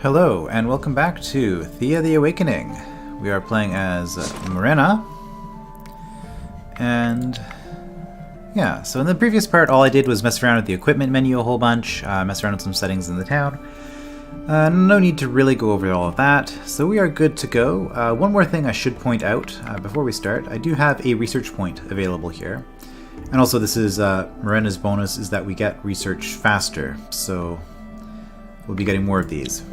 Hello, and welcome back to Thea the Awakening. We are playing as Morena. And yeah, so in the previous part, all I did was mess around with the equipment menu a whole bunch, mess around with some settings in the town. No need to really go over all of that, so we are good to go. One more thing I should point out before we start, I do have a research point available here. And also this is Morena's bonus is that we get research faster, so we'll be getting more of these.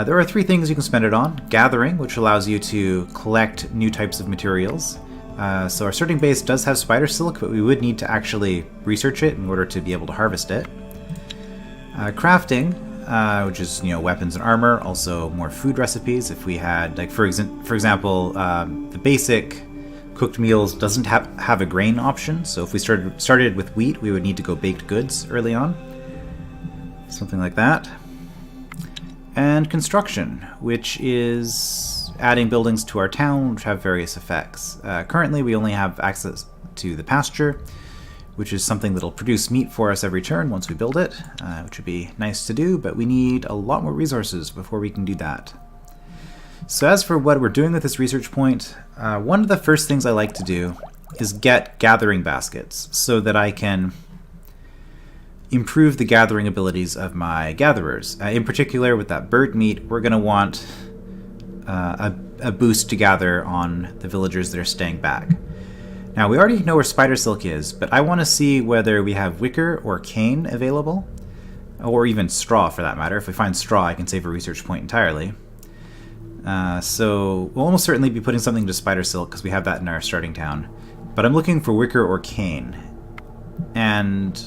There are three things you can spend it on. Gathering, which allows you to collect new types of materials. So our starting base does have spider silk, but we would need to actually research it in order to be able to harvest it. Crafting, which is weapons and armor, also more food recipes. If we had, like for example, the basic cooked meals doesn't have a grain option, so if we started with wheat, we would need to go baked goods early on. Something like that. And construction, which is adding buildings to our town, which have various effects. Currently, we only have access to the pasture, which is something that'll produce meat for us every turn once we build it, which would be nice to do, but we need a lot more resources before we can do that. So as for what we're doing with this research point, one of the first things I like to do is get gathering baskets so that I can improve the gathering abilities of my gatherers. In particular, with that bird meat, we're going to want a boost to gather on the villagers that are staying back. Now, we already know where spider silk is, but I want to see whether we have wicker or cane available, or even straw for that matter. If we find straw, I can save a research point entirely. So we'll almost certainly be putting something to spider silk because we have that in our starting town. But I'm looking for wicker or cane. And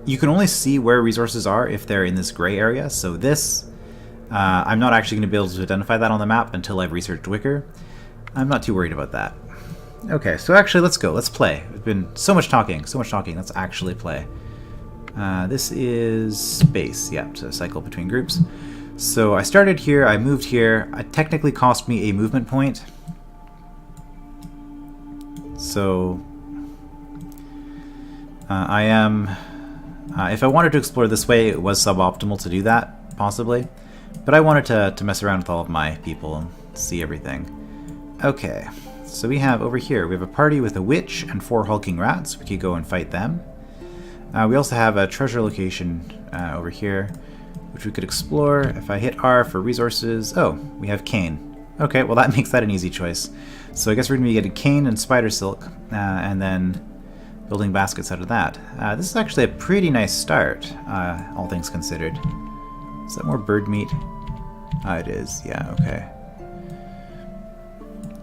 you can only see where resources are if they're in this gray area. So this, I'm not actually going to be able to identify that on the map until I've researched wicker. I'm not too worried about that. Okay, so actually let's go. Let's play. It's been so much talking. Let's actually play. This is space, yeah, to cycle between groups. So I started here, I moved here. It technically cost me a movement point. So I am... if I wanted to explore this way, it was suboptimal to do that, possibly. But I wanted to mess around with all of my people and see everything. Okay, so we have over here, we have a party with a witch and 4 hulking rats. We could go and fight them. We also have a treasure location over here, which we could explore. If I hit R for resources... Oh, we have cane. Okay, well that makes that an easy choice. So I guess we're going to be getting cane and spider silk, and then building baskets out of that. This is actually a pretty nice start, all things considered. Is that more bird meat? It is, yeah, okay.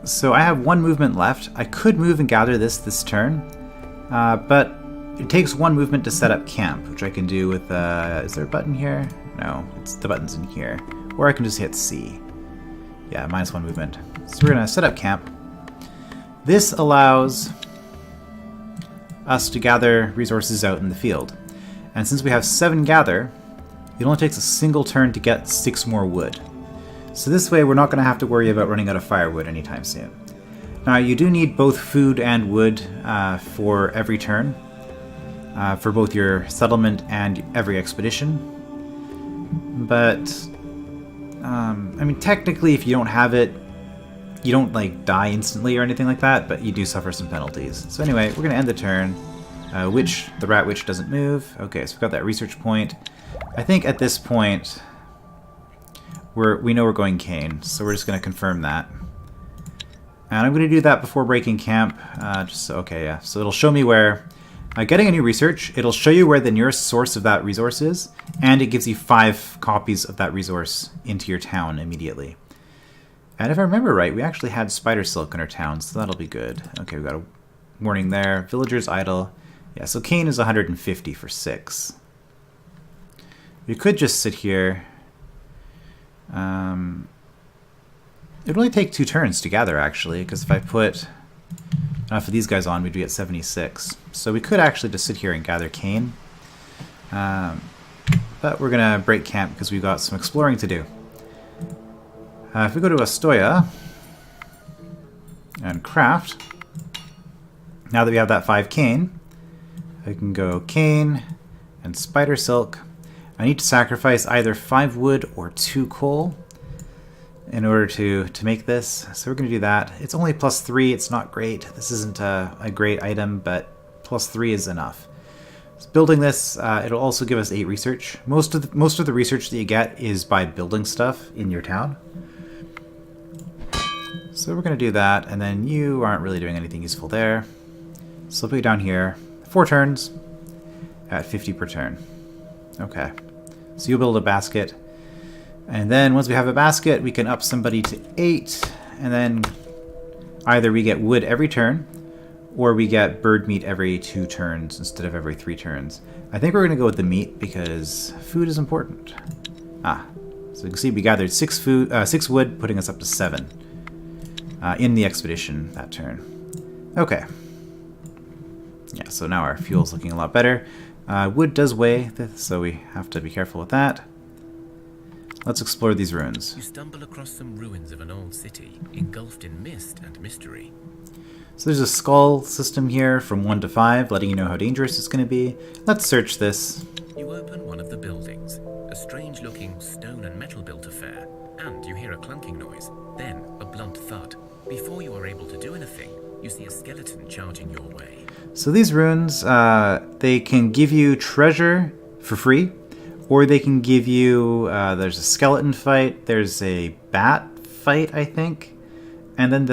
So I have 1 movement left. I could move and gather this turn, but it takes 1 movement to set up camp, which I can do with, is there a button here? No, the button's in here. Or I can just hit C. Yeah, -1 movement. So we're going to set up camp. This allows us to gather resources out in the field. And since we have 7 gather, it only takes a single turn to get 6 more wood. So this way we're not going to have to worry about running out of firewood anytime soon. Now you do need both food and wood for every turn, for both your settlement and every expedition. But, I mean, technically if you don't have it, you don't like die instantly or anything like that, but you do suffer some penalties. So anyway, we're going to end the turn. The rat witch doesn't move. Okay, so we've got that research point. I think at this point we know we're going cane, so we're just going to confirm that. And I'm going to do that before breaking camp. Okay, yeah. So it'll show me where. Getting a new research, it'll show you where the nearest source of that resource is, and it gives you 5 copies of that resource into your town immediately. And if I remember right, we actually had spider silk in our town, so that'll be good. Okay, we've got a warning there. Villagers idle. Yeah, so cane is 150 for 6. We could just sit here. It would only take 2 turns to gather, actually, because if I put enough of these guys on, we'd be at 76. So we could actually just sit here and gather cane. But we're going to break camp because we've got some exploring to do. If we go to Astoya and craft, now that we have that 5 cane, I can go cane and spider silk. I need to sacrifice either 5 wood or 2 coal in order to make this. So we're going to do that. It's only +3. It's not great. This isn't a great item, but +3 is enough. So building this, it'll also give us 8 research. Most of the research that you get is by building stuff in your town. So we're going to do that, and then you aren't really doing anything useful there. So I'll put you down here. 4 turns at 50 per turn. Okay. So you'll build a basket. And then once we have a basket, we can up somebody to 8. And then either we get wood every turn, or we get bird meat every 2 turns instead of every 3 turns. I think we're going to go with the meat because food is important. So you can see we gathered 6 wood, putting us up to 7 in the expedition that turn. Okay. Yeah, so now our fuel's looking a lot better. Wood does weigh, so we have to be careful with that. Let's explore these ruins. You stumble across some ruins of an old city, engulfed in mist and mystery. So there's a skull system here from 1 to 5, letting you know how dangerous it's going to be. Let's search this. You open one of the buildings, a strange-looking stone and metal-built affair, and you hear a clunking noise, then a blunt thud. Before you are able to do anything, you see a skeleton charging your way. So these runes, they can give you treasure for free, or they can give you, there's a skeleton fight, there's a bat fight, I think, and then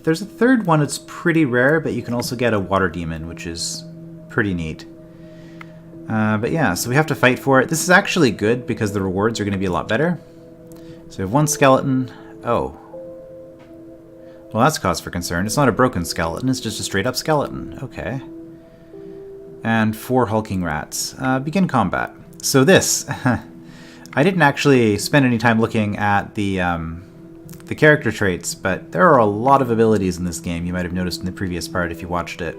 there's a third one that's pretty rare, but you can also get a water demon, which is pretty neat. But yeah, so we have to fight for it. This is actually good because the rewards are going to be a lot better. So we have 1 skeleton. Oh. Well, that's cause for concern. It's not a broken skeleton, it's just a straight up skeleton. Okay. And 4 hulking rats. Begin combat. So this, I didn't actually spend any time looking at the character traits, but there are a lot of abilities in this game. You might have noticed in the previous part if you watched it.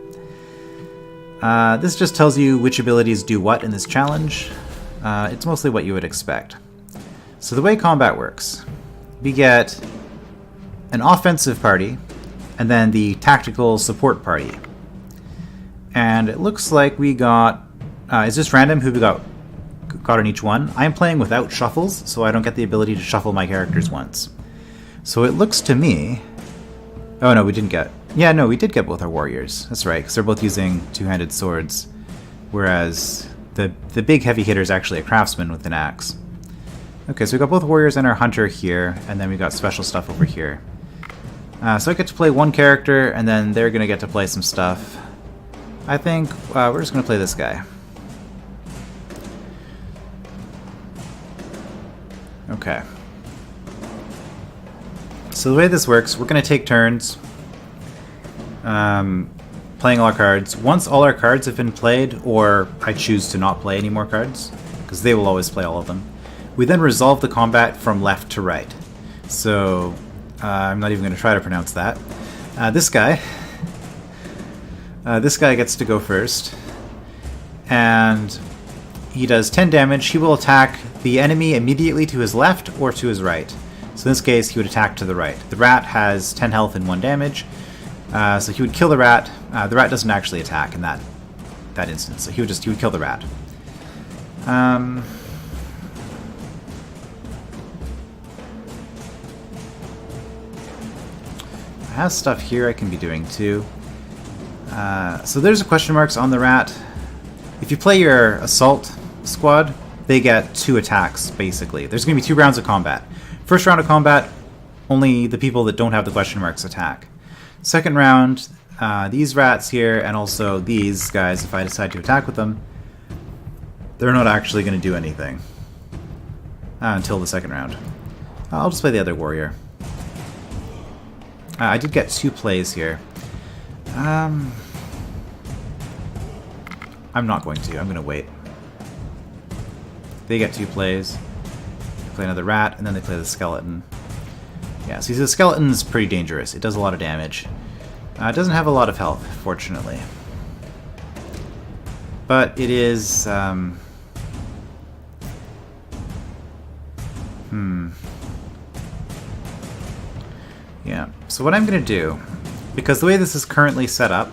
This just tells you which abilities do what in this challenge. It's mostly what you would expect. So the way combat works, we get an offensive party, and then the tactical support party. And it looks like we got... is this random who we got on each one? I'm playing without shuffles, so I don't get the ability to shuffle my characters once. So it looks to me... Oh no, we didn't get... Yeah, no, we did get both our warriors. That's right, because they're both using 2-handed swords. Whereas the big heavy hitter is actually a craftsman with an axe. Okay, so we got both warriors and our hunter here, and then we got special stuff over here. So I get to play 1 character, and then they're going to get to play some stuff. I think we're just going to play this guy. Okay. So the way this works, we're going to take turns playing all our cards. Once all our cards have been played, or I choose to not play any more cards, because they will always play all of them, we then resolve the combat from left to right. So I'm not even going to try to pronounce that. This guy gets to go first, and he does 10 damage. He will attack the enemy immediately to his left or to his right. So in this case, he would attack to the right. The rat has 10 health and 1 damage, so he would kill the rat. The rat doesn't actually attack in that instance, so he would kill the rat. I have stuff here I can be doing too. So there's question marks on the rat. If you play your assault squad, they get 2 attacks, basically. There's going to be 2 rounds of combat. First round of combat, only the people that don't have the question marks attack. Second round, these rats here, and also these guys, if I decide to attack with them, they're not actually going to do anything until the second round. I'll just play the other warrior. I did get 2 plays here. I'm not going to. I'm going to wait. They get 2 plays. Play another rat, and then they play the skeleton. Yeah, so the skeleton is pretty dangerous. It does a lot of damage. It doesn't have a lot of health, fortunately. But it is... Yeah, so what I'm going to do, because the way this is currently set up,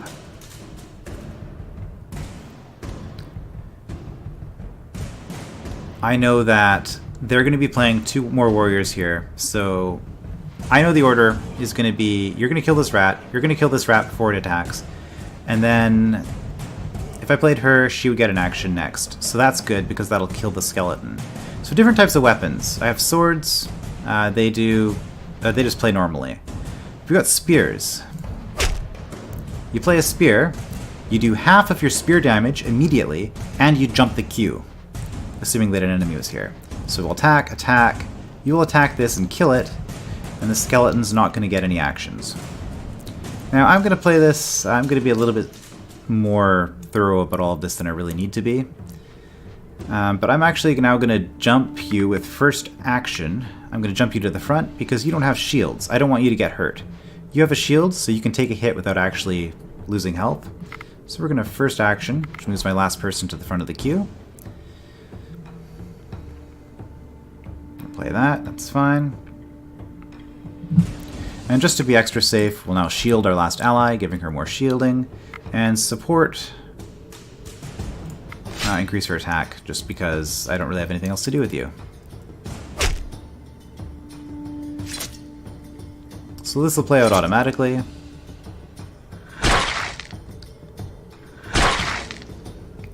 I know that they're going to be playing 2 more warriors here, so I know the order is going to be, you're going to kill this rat, you're going to kill this rat before it attacks, and then if I played her, she would get an action next. So that's good because that'll kill the skeleton. So different types of weapons. I have swords, they just play normally. We've got spears. You play a spear, you do half of your spear damage immediately, and you jump the queue, assuming that an enemy was here. So we'll attack, you will attack this and kill it, and the skeleton's not going to get any actions. Now I'm going to play this, I'm going to be a little bit more thorough about all of this than I really need to be. But I'm actually now going to jump you with first action. I'm going to jump you to the front because you don't have shields. I don't want you to get hurt. You have a shield, so you can take a hit without actually losing health. So we're going to first action, which moves my last person to the front of the queue. Play that, that's fine. And just to be extra safe, we'll now shield our last ally, giving her more shielding, and support increase her attack, just because I don't really have anything else to do with you. So this will play out automatically.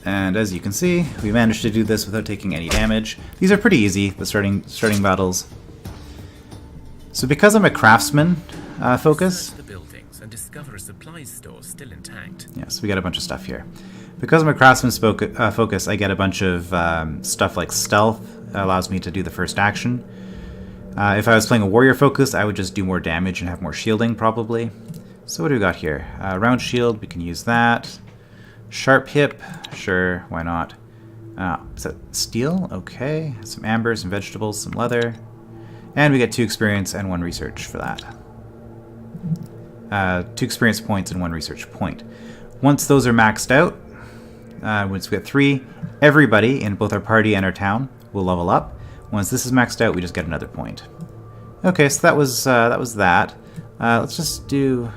And as you can see, we managed to do this without taking any damage. These are pretty easy, the starting battles. So because I'm a craftsman focus... Search the buildings and discover a supplies store still intact. Yeah, so we got a bunch of stuff here. Because I'm a craftsman focus, I get a bunch of stuff like stealth. That allows me to do the first action. If I was playing a warrior focus, I would just do more damage and have more shielding, probably. So what do we got here? Round shield, we can use that. Sharp hip, sure, why not? Is that steel? Okay. Some amber, some vegetables, some leather. And we get 2 experience and 1 research for that. 2 experience points and 1 research point. Once those are maxed out, once we get 3, everybody in both our party and our town will level up. Once this is maxed out, we just get another point. Okay, so that was that. Let's just do...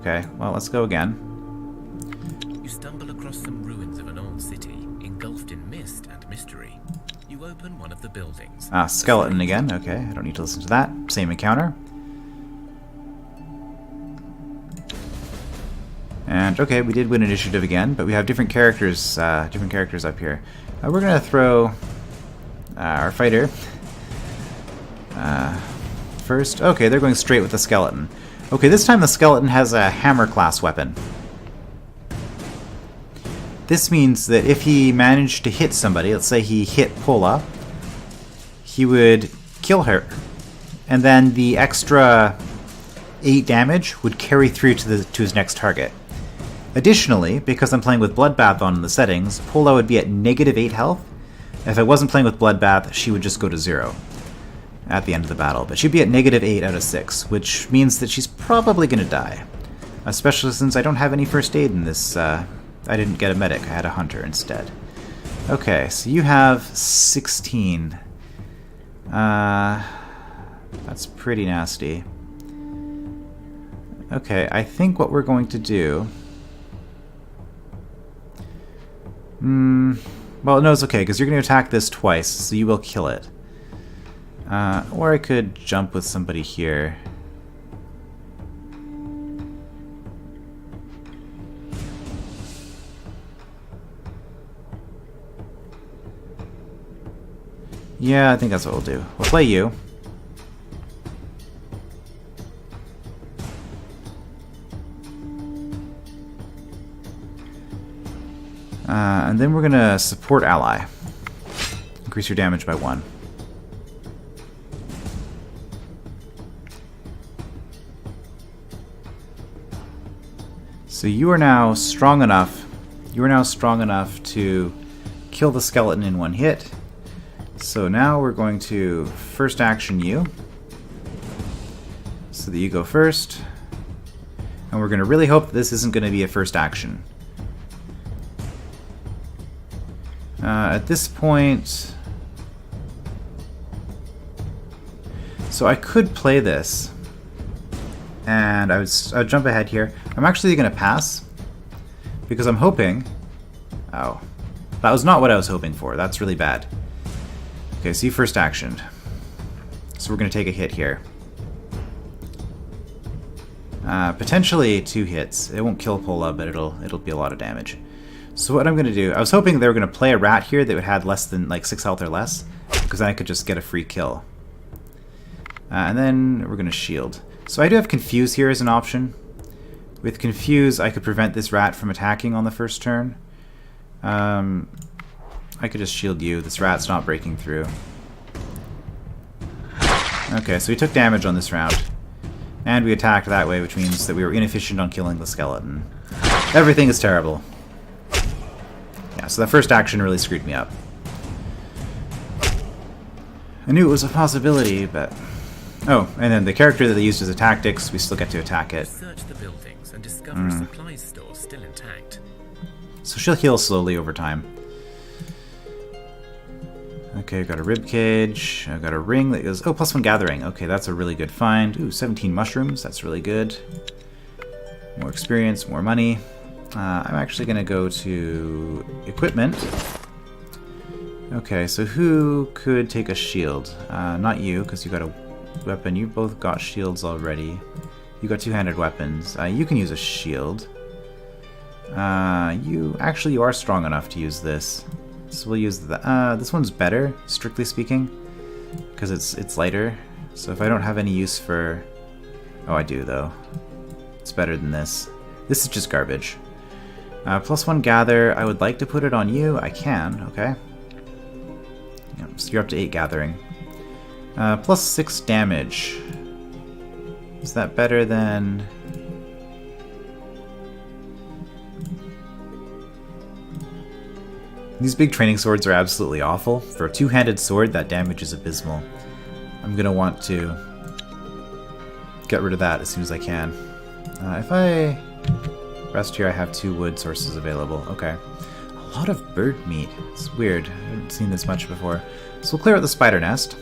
Okay, well, let's go again. You stumble across some ruins of an old city, engulfed in mist and mystery. You open one of the buildings. Skeleton again. Okay, I don't need to listen to that. Same encounter. And okay, we did win initiative again, but we have different characters up here. We're gonna throw our fighter first. Okay, they're going straight with the skeleton. Okay, this time the skeleton has a hammer class weapon. This means that if he managed to hit somebody, let's say he hit Pola, he would kill her, and then the extra 8 damage would carry through to his next target. Additionally, because I'm playing with Bloodbath on in the settings, Pola would be at -8 health. If I wasn't playing with Bloodbath, she would just go to 0 at the end of the battle. But she'd be at -8 out of 6, which means that she's probably going to die. Especially since I don't have any first aid in this. I didn't get a medic, I had a hunter instead. Okay, so you have 16. That's pretty nasty. Okay, I think what we're going to do... well, no, it's okay, because you're going to attack this twice, so you will kill it. Or I could jump with somebody here. Yeah, I think that's what we'll do. We'll play you. And then we're going to support ally. Increase your damage by 1. So you are now strong enough. You are now strong enough to kill the skeleton in 1 hit. So now we're going to first action you. So that you go first. And we're going to really hope that this isn't going to be a first action. At this point... So I could play this. And I would jump ahead here. I'm actually going to pass. Because I'm hoping... Oh. That was not what I was hoping for. That's really bad. Okay, so you first actioned. So we're going to take a hit here. Potentially 2 hits. It won't kill Pola, but it'll be a lot of damage. So what I'm going to do... I was hoping they were going to play a rat here that would have less than like 6 health or less, because then I could just get a free kill. And then we're going to shield. So I do have Confuse here as an option. With Confuse, I could prevent this rat from attacking on the first turn. I could just shield you. This rat's not breaking through. Okay, so we took damage on this round. And we attacked that way, which means that we were inefficient on killing the skeleton. Everything is terrible. Yeah, so that first action really screwed me up. I knew it was a possibility, but... Oh, and then the character that they used as a tactics, we still get to attack it. Search the buildings and discover a supplies store still intact. So she'll heal slowly over time. Okay, I've got a rib cage. I've got a ring that goes... Oh, +1 gathering. Okay, that's a really good find. Ooh, 17 mushrooms. That's really good. More experience, more money. I'm actually going to go to equipment. Okay, so who could take a shield? Not you, because you got a weapon. You both got shields already. You got two-handed weapons. You can use a shield. You are strong enough to use this. So we'll use this one's better, strictly speaking, because it's lighter. So if I don't have any use for... Oh, I do, though. It's better than this. This is just garbage. +1 gather. I would like to put it on you. I can, okay. Yep, so you're up to 8 gathering. +6 damage. Is that better than... These big training swords are absolutely awful. For a two-handed sword, that damage is abysmal. I'm going to want to get rid of that as soon as I can. If I rest here, I have 2 wood sources available. Okay. A lot of bird meat. It's weird. I haven't seen this much before. So we'll clear out the spider nest.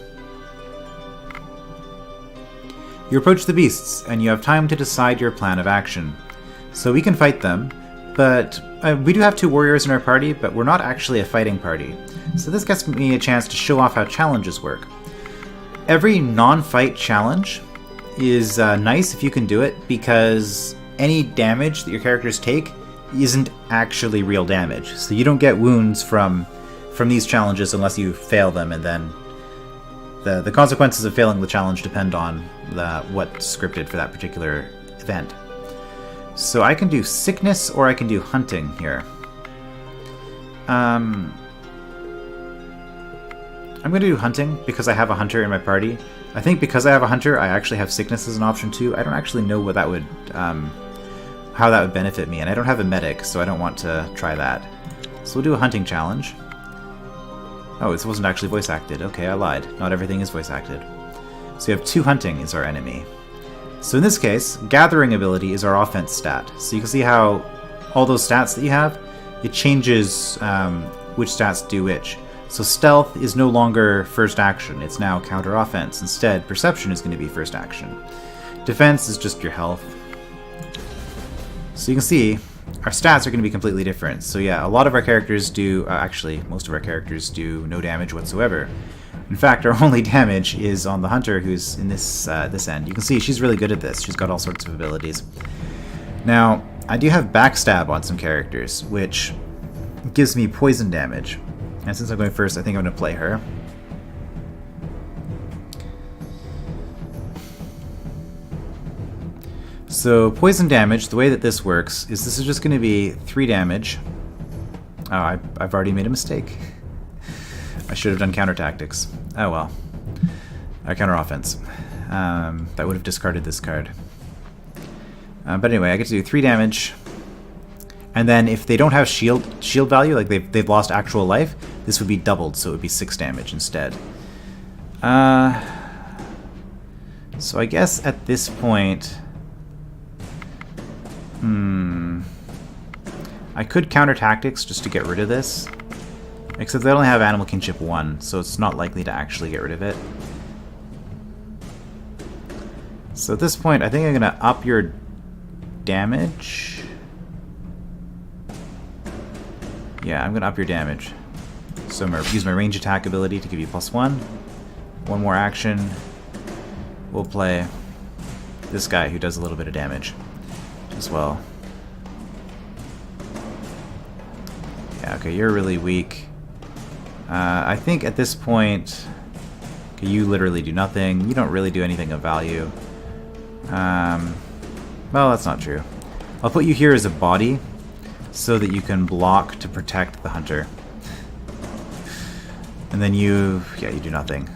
You approach the beasts, and you have time to decide your plan of action. So we can fight them, but we do have 2 warriors in our party, but we're not actually a fighting party. So this gets me a chance to show off how challenges work. Every non-fight challenge is nice if you can do it, because any damage that your characters take isn't actually real damage. So you don't get wounds from these challenges unless you fail them, and then the consequences of failing the challenge depend on what's scripted for that particular event. So I can do sickness or I can do hunting here. I'm going to do hunting because I have a hunter in my party. I think because I have a hunter, I actually have sickness as an option too. I don't actually know what that would, how that would benefit me, and I don't have a medic, so I don't want to try that. So we'll do a hunting challenge. Oh, this wasn't actually voice acted. Okay, I lied. Not everything is voice acted. So you have 2 hunting is our enemy. So in this case, gathering ability is our offense stat. So you can see how all those stats that you have, it changes which stats do which. So stealth is no longer first action, it's now counter offense. Instead, perception is going to be first action. Defense is just your health. So you can see, our stats are going to be completely different. So yeah, a lot of our characters do, actually, most of our characters do no damage whatsoever. In fact, our only damage is on the hunter, who's in this this end. You can see she's really good at this. She's got all sorts of abilities. Now, I do have backstab on some characters, which gives me poison damage. And since I'm going first, I think I'm going to play her. So, poison damage, the way that this works is this is just going to be 3 damage. Oh, I've already made a mistake. I should have done counter tactics. Oh well. Counter offense. That would have discarded this card. But anyway, I get to do 3 damage. And then if they don't have shield value, like they've lost actual life, this would be doubled, so it would be 6 damage instead. So I guess at this point... I could counter tactics just to get rid of this. Except they only have Animal Kinship 1, so it's not likely to actually get rid of it. So at this point, I think I'm going to up your damage. Yeah, I'm going to up your damage. So I'm going to use my range attack ability to give you +1. One more action. We'll play this guy who does a little bit of damage as well. Yeah, okay, you're really weak. I think at this point, okay, you literally do nothing. You don't really do anything of value. Well, that's not true. I'll put you here as a body so that you can block to protect the hunter. And then you do nothing.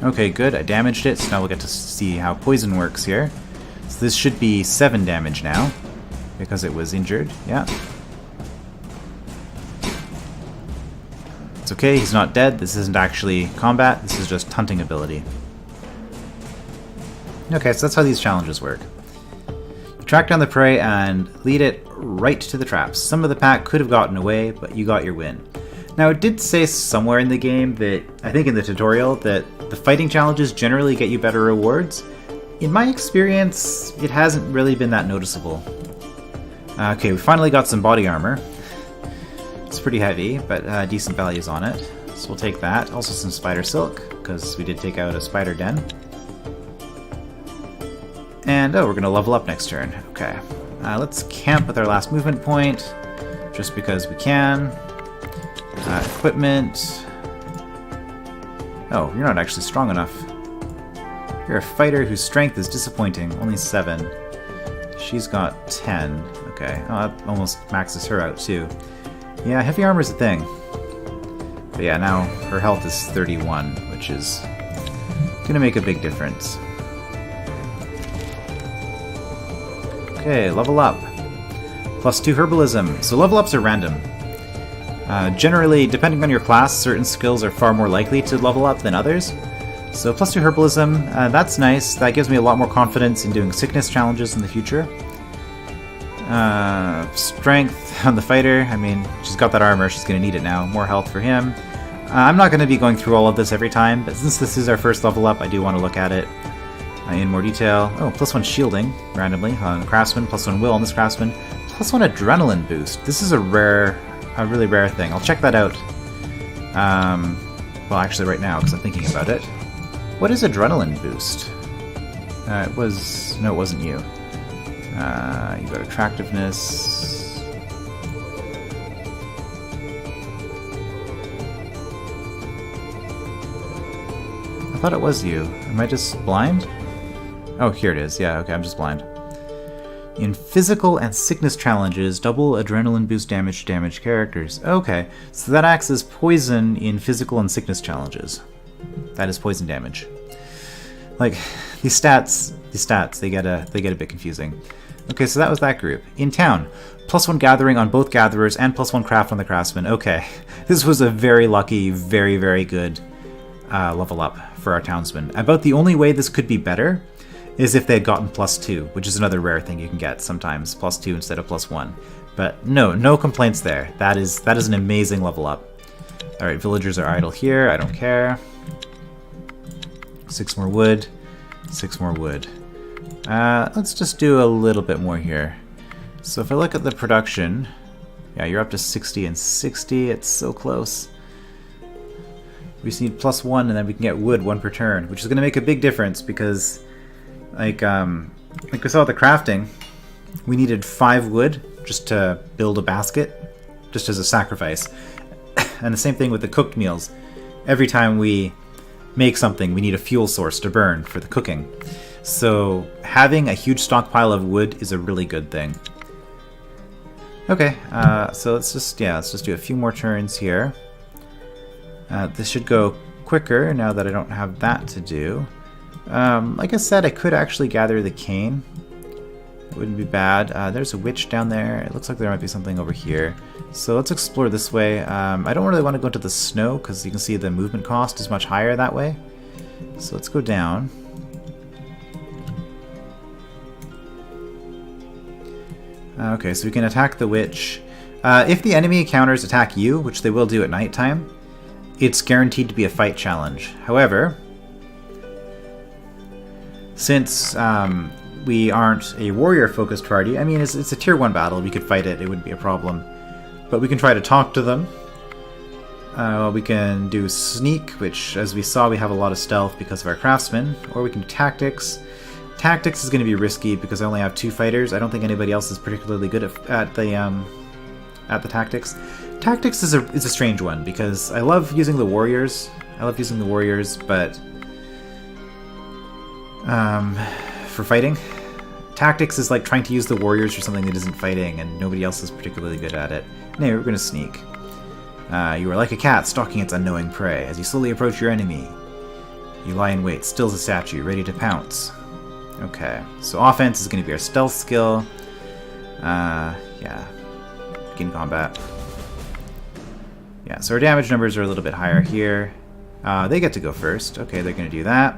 Okay, good. I damaged it, so now we'll get to see how poison works here. So this should be 7 damage now, because it was injured. Yeah. It's okay, he's not dead. This isn't actually combat, this is just hunting ability. Okay, so that's how these challenges work. You track down the prey and lead it right to the traps. Some of the pack could have gotten away, but you got your win. Now, it did say somewhere in the game that, I think in the tutorial, that the fighting challenges generally get you better rewards. In my experience, it hasn't really been that noticeable. Okay, we finally got some body armor. It's pretty heavy, but decent values on it. So we'll take that. Also some spider silk, because we did take out a spider den. And, oh, we're going to level up next turn. Okay. Let's camp with our last movement point, just because we can. Equipment. Oh, you're not actually strong enough. You're a fighter whose strength is disappointing. Only 7. She's got 10. Okay. Oh, that almost maxes her out, too. Yeah, heavy armor's a thing. But yeah, now her health is 31, which is gonna make a big difference. Okay, level up. +2 herbalism. So level ups are random. Generally, depending on your class, certain skills are far more likely to level up than others. So +2 herbalism, that's nice. That gives me a lot more confidence in doing sickness challenges in the future. Strength on the fighter. I mean, she's got that armor, she's going to need it now. More health for him. I'm not going to be going through all of this every time, but since this is our first level up, I do want to look at it in more detail. Oh, +1 shielding, randomly, on Craftsman, +1 will on this Craftsman, +1 adrenaline boost. This is a really rare thing. I'll check that out. Well, actually right now, because I'm thinking about it. What is adrenaline boost? No, it wasn't you. You got attractiveness. I thought it was you. Am I just blind? Oh, here it is. Yeah, okay, I'm just blind. In physical and sickness challenges, double adrenaline boost damage to damaged characters. Okay, so that acts as poison in physical and sickness challenges. That is poison damage. Like, these stats, they get a bit confusing. Okay, so that was that group. In town, +1 gathering on both gatherers and +1 craft on the craftsman. Okay, this was a very lucky, very, very good level up for our townsmen. About the only way this could be better is if they had gotten +2, which is another rare thing you can get sometimes, +2 instead of +1. But no complaints there. That is an amazing level up. Alright, villagers are idle here, I don't care. 6 more wood, 6 more wood. Let's just do a little bit more here. So if I look at the production, yeah, you're up to 60 and 60, it's so close. We just need +1 and then we can get wood 1 per turn, which is going to make a big difference because like we saw with the crafting, we needed 5 wood just to build a basket, just as a sacrifice. And the same thing with the cooked meals. Every time we make something, we need a fuel source to burn for the cooking. So having a huge stockpile of wood is a really good thing. Okay, so let's just do a few more turns here. This should go quicker now that I don't have that to do. Like I said, I could actually gather the cane. It wouldn't be bad. There's a witch down there. It looks like there might be something over here. So let's explore this way. I don't really want to go into the snow because you can see the movement cost is much higher that way. So let's go down. Okay, so we can attack the witch. If the enemy counters attack you, which they will do at nighttime, it's guaranteed to be a fight challenge. However, since we aren't a warrior-focused party, I mean, it's a tier 1 battle. We could fight it. It wouldn't be a problem. But we can try to talk to them. We can do sneak, which, as we saw, we have a lot of stealth because of our craftsmen. Or we can do tactics. Tactics is going to be risky because I only have 2 fighters. I don't think anybody else is particularly good at the tactics. Tactics is a strange one because I love using the warriors. But for fighting, tactics is like trying to use the warriors for something that isn't fighting, and nobody else is particularly good at it. Anyway, we're going to sneak. You are like a cat stalking its unknowing prey. As you slowly approach your enemy, you lie in wait, still as a statue, ready to pounce. Okay, so offense is going to be our stealth skill. Yeah. Begin combat. Yeah, so our damage numbers are a little bit higher here. They get to go first. Okay, they're going to do that.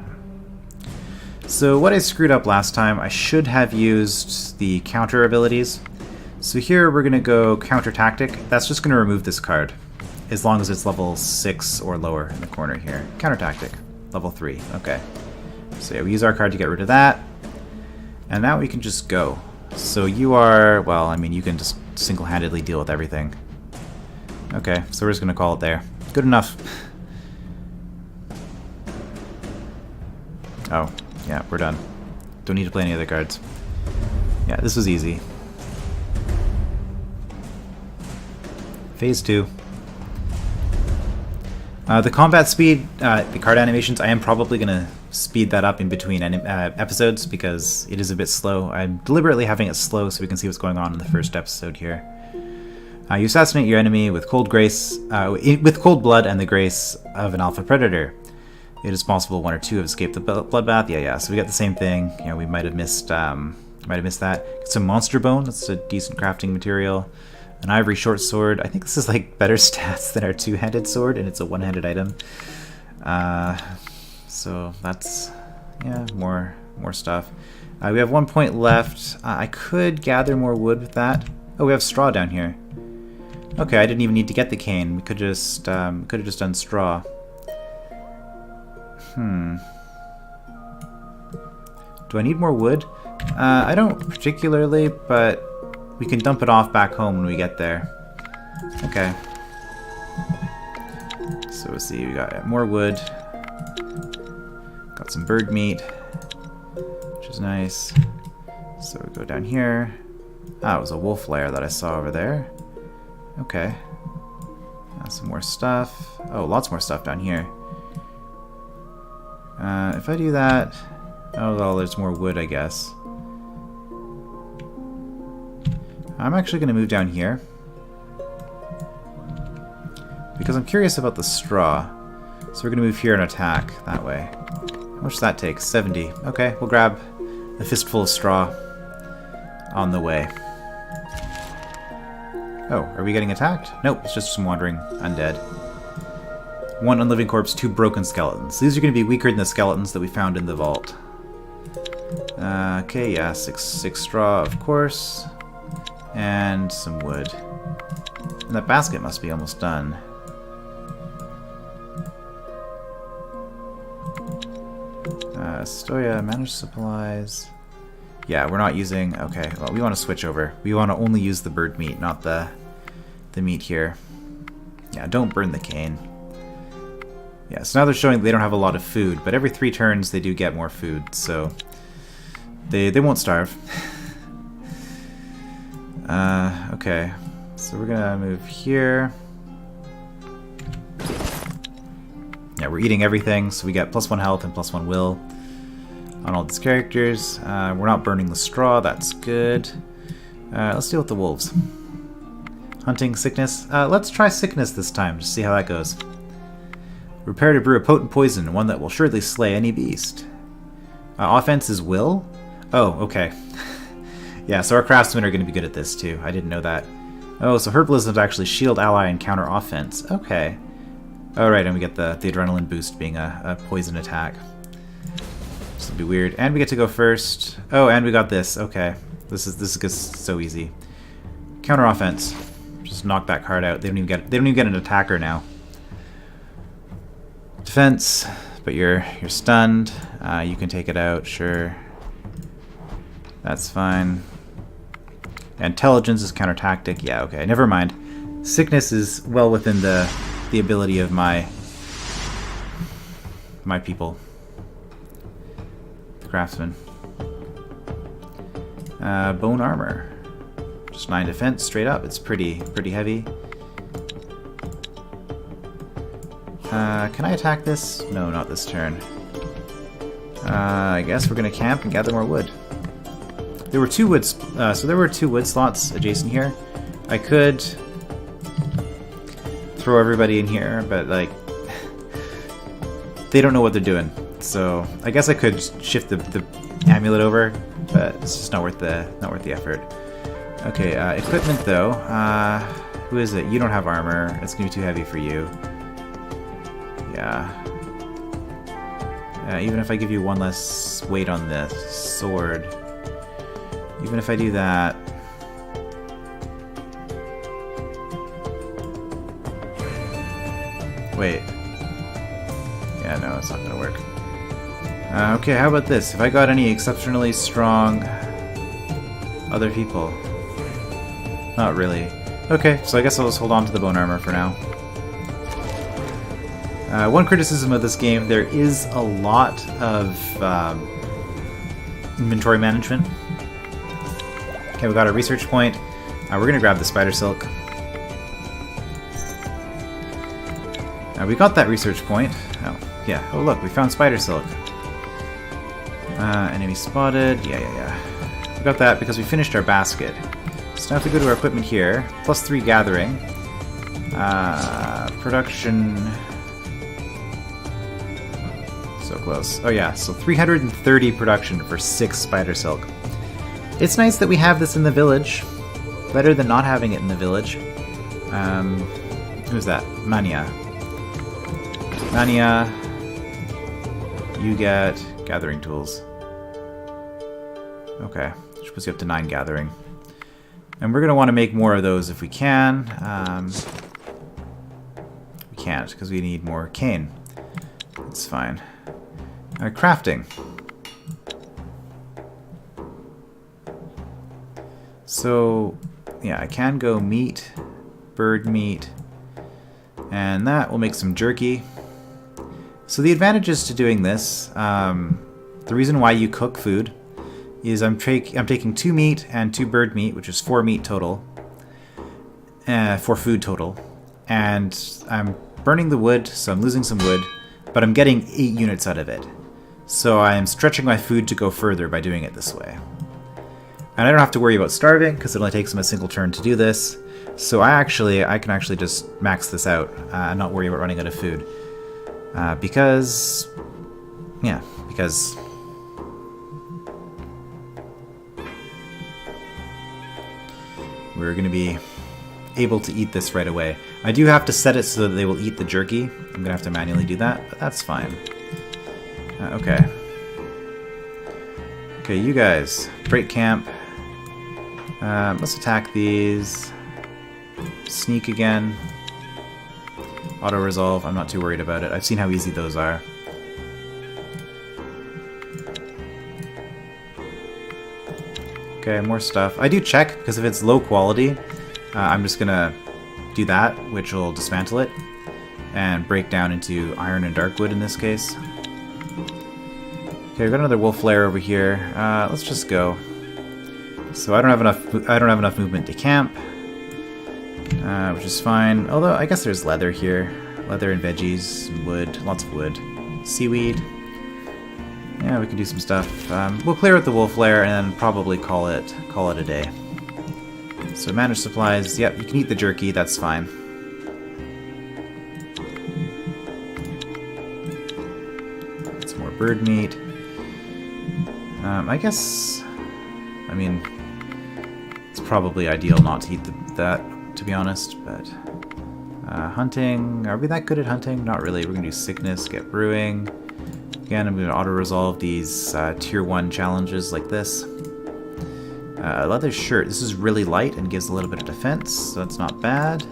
So what I screwed up last time, I should have used the counter abilities. So here we're going to go counter tactic. That's just going to remove this card, as long as it's level 6 or lower in the corner here. Counter tactic, level 3. Okay. So yeah, we use our card to get rid of that. And now we can just go. So you are, well, I mean, you can just single-handedly deal with everything. Okay, so we're just going to call it there. Good enough. Oh, yeah, we're done. Don't need to play any other cards. Yeah, this was easy. Phase 2. The combat speed, the card animations, I am probably going to speed that up in between episodes because it is a bit slow. I'm deliberately having it slow so we can see what's going on in the first episode here. You assassinate your enemy with cold blood and the grace of an alpha predator. It is possible 1 or 2 have escaped the bloodbath. Yeah. So we got the same thing. You know, we might have missed that. Get some monster bone. That's a decent crafting material. An ivory short sword. I think this is like better stats than our 2-handed sword, and it's a 1-handed item. So that's, yeah, more stuff. We have 1 point left. I could gather more wood with that. Oh, we have straw down here. Okay, I didn't even need to get the cane. We could have just done straw. Do I need more wood? I don't particularly, but we can dump it off back home when we get there. Okay. So we'll see, we got more wood. Got some bird meat, which is nice. So we go down here. Ah, it was a wolf lair that I saw over there. Okay. Some more stuff. Oh, lots more stuff down here. If I do that... Oh, well, there's more wood, I guess. I'm actually going to move down here. Because I'm curious about the straw. So we're going to move here and attack that way. How much does that take? 70. Okay, we'll grab a fistful of straw on the way. Oh, are we getting attacked? Nope, it's just some wandering undead. 1 unliving corpse, 2 broken skeletons. These are going to be weaker than the skeletons that we found in the vault. Okay, yeah, 6 straw, of course. And some wood. And that basket must be almost done. Stoya, manage supplies. Yeah, we're not using... Okay, well, we want to switch over. We want to only use the bird meat, not the meat here. Yeah, don't burn the cane. Yeah, so now they're showing they don't have a lot of food, but every 3 turns they do get more food, so they won't starve. Okay, so we're gonna move here. Yeah, we're eating everything, so we get +1 health and +1 will on all these characters. We're not burning the straw, that's good. Let's deal with the wolves. Hunting, sickness. Let's try sickness this time, to see how that goes. Prepare to brew a potent poison, one that will surely slay any beast. Offense is will? Oh, okay. Yeah, so our craftsmen are going to be good at this too. I didn't know that. Oh, so herbalism is actually shield, ally, and counter offense. Okay. Alright, and we get the adrenaline boost being a poison attack. This will be weird. And we get to go first. Oh, and we got this. Okay. This is just so easy. Counter offense. Just knock that card out. They don't even get an attacker now. Defense, but you're stunned. You can take it out, sure. That's fine. Intelligence is counter tactic. Yeah, okay. Never mind. Sickness is well within the ability of my people. The craftsman. Bone armor. Just 9 defense straight up. It's pretty heavy. Can I attack this? No, not this turn. I guess we're gonna camp and gather more wood. There were 2 wood, so there were 2 wood slots adjacent here. I could throw everybody in here, but like they don't know what they're doing. So I guess I could shift the amulet over, but it's just not worth the effort. Okay, equipment though. Who is it? You don't have armor. It's gonna be too heavy for you. Yeah. Even if I give you 1 less weight on this sword, even if I do that. Wait. Yeah, no, it's not gonna work. Okay, how about this? Have I got any exceptionally strong other people? Not really. Okay, so I guess I'll just hold on to the bone armor for now. One criticism of this game, there is a lot of inventory management. Okay, we got a research point. We're gonna grab the spider silk. We got that research point. Oh, yeah. Oh, look, we found spider silk. Enemy spotted. Yeah. We got that because we finished our basket. So now if we go to our equipment here, +3 gathering. Production. So close. Oh yeah, so 330 production for 6 spider silk. It's nice that we have this in the village. Better than not having it in the village. Who's that? Mania. Mania. You get gathering tools. Okay, which puts you up to 9 gathering. And we're going to want to make more of those if we can. We can't because we need more cane. That's fine. Crafting. So, yeah, I can go meat, bird meat, and that will make some jerky. So the advantages to doing this, the reason why you cook food is I'm taking 2 meat and 2 bird meat, which is 4 meat total, 4 food total, and I'm burning the wood, so I'm losing some wood, but I'm getting 8 units out of it. So I'm stretching my food to go further by doing it this way. And I don't have to worry about starving, because it only takes them a single turn to do this. So I can actually just max this out and not worry about running out of food. Because we're going to be able to eat this right away. I do have to set it so that they will eat the jerky. I'm going to have to manually do that, but that's fine. Okay. Okay, you guys, break camp. Let's attack these. Sneak again. Auto-resolve, I'm not too worried about it. I've seen how easy those are. Okay, more stuff. I do check, because if it's low quality, I'm just gonna do that, which will dismantle it, and break down into iron and dark wood in this case. Okay, we've got another wolf lair over here. Let's just go. So I don't have enough movement to camp, which is fine. Although I guess there's leather here, leather and veggies, and wood, lots of wood, seaweed. Yeah, we can do some stuff. We'll clear out the wolf lair and then probably call it a day. So manage supplies. Yep, you can eat the jerky. That's fine. Some more bird meat. I mean, it's probably ideal not to eat that, to be honest, but hunting, are we that good at hunting? Not really. We're going to do sickness, get brewing. Again, I'm going to auto-resolve these tier 1 challenges like this. Leather shirt, this is really light and gives a little bit of defense, so that's not bad.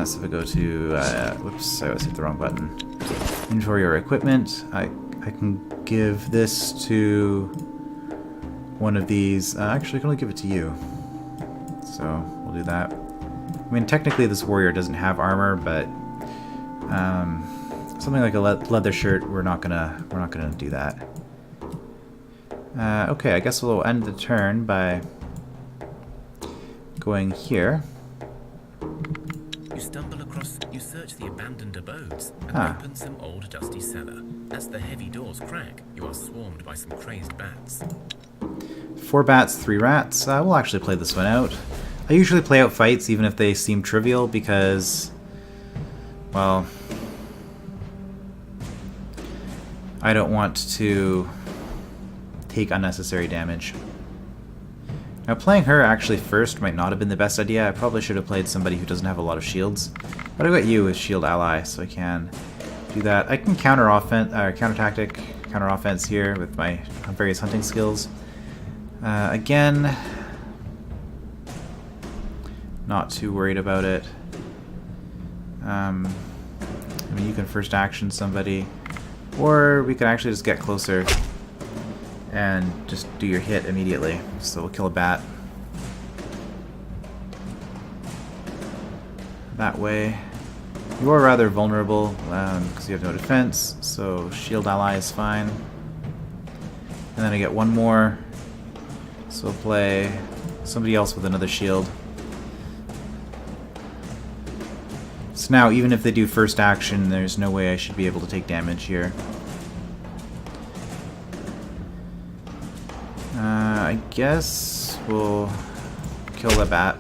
So if I go to, whoops, I always hit the wrong button. Inventory or equipment, I can give this to one of these. Actually, I can only give it to you. So we'll do that. I mean, technically this warrior doesn't have armor, but something like a leather shirt, we're not gonna do that. Okay, I guess we'll end the turn by going here. You search the abandoned abodes and open some old dusty cellar. As the heavy doors crack, you are swarmed by some crazed bats. 4 bats, 3 rats. We'll actually play this one out. I usually play out fights even if they seem trivial because, well, I don't want to take unnecessary damage. Now, playing her actually first might not have been the best idea. I probably should have played somebody who doesn't have a lot of shields. But I got you as shield ally, so I can do that. I can counter tactic, counter offense here with my various hunting skills. Again, not too worried about it. I mean, you can first action somebody, or we can actually just get closer and just do your hit immediately. So we'll kill a bat. That way. You are rather vulnerable because you have no defense, so shield ally is fine. And then I get one more, so we'll play somebody else with another shield. So now, even if they do first action, there's no way I should be able to take damage here. I guess we'll kill the bat.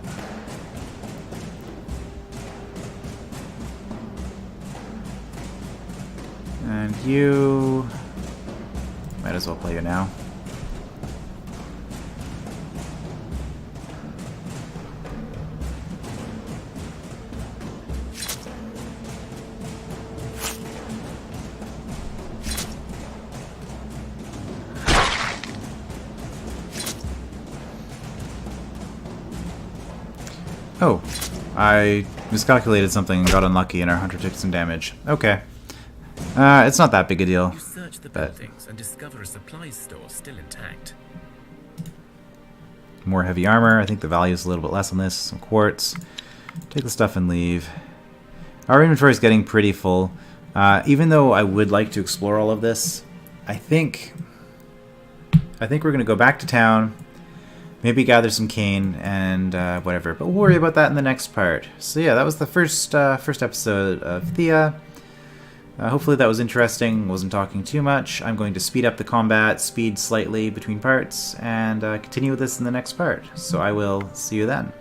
And you... might as well play you now. Oh, I miscalculated something and got unlucky and our hunter took some damage. Okay. It's not that big a deal. You search the buildings and discover a supplies store still intact. More heavy armor. I think the value is a little bit less on this. Some quartz. Take the stuff and leave. Our inventory is getting pretty full. Even though I would like to explore all of this, I think we're going to go back to town. Maybe gather some cane and whatever, but we'll worry about that in the next part. So yeah, that was the first episode of Thea. Hopefully that was interesting, wasn't talking too much. I'm going to speed up the combat, speed slightly between parts, and continue with this in the next part. So I will see you then.